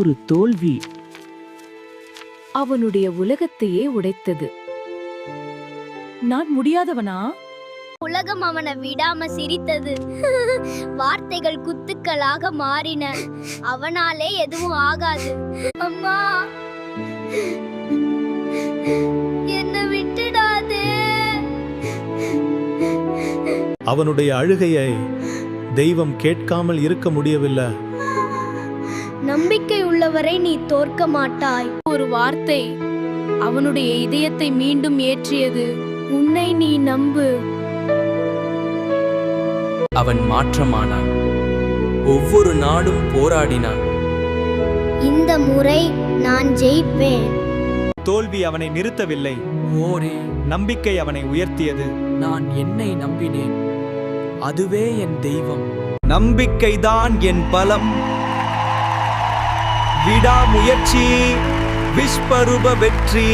ஒரு தோல்வி அவனுடைய உலகத்தையே உடைத்தது. நான் முடியாதவனா? உலகம் அவனை விடாம சிரித்தது. வார்த்தைகள் குத்துக்களாக மாறின. அவனாலே எதுவும் ஆகாது. அம்மா, என்ன விட்டுடாதே. அவனுடைய அழுகையை தெய்வம் கேட்காமல் இருக்க முடியவில்லை. நம்பிக்கை உள்ளவரை நீ தோற்க மாட்டாய். ஒரு வார்த்தை அவனுடைய இதயத்தை மீண்டும் ஏற்றியது. உன்னை நீ நம்பு. அவன் மாற்றமானான். ஒவ்வொரு நாடும் போராடினான். இந்த முறை நான் ஜெயிப்பேன். தோல்வி அவனை நிறுத்தவில்லை. ஓரே, நம்பிக்கை அவனை உயர்த்தியது. நான் என்னை நம்பினேன். அதுவே என் தெய்வம். நம்பிக்கைதான் என் பலம். விடாமுயற்சி விஸ்வரூப வெற்றி.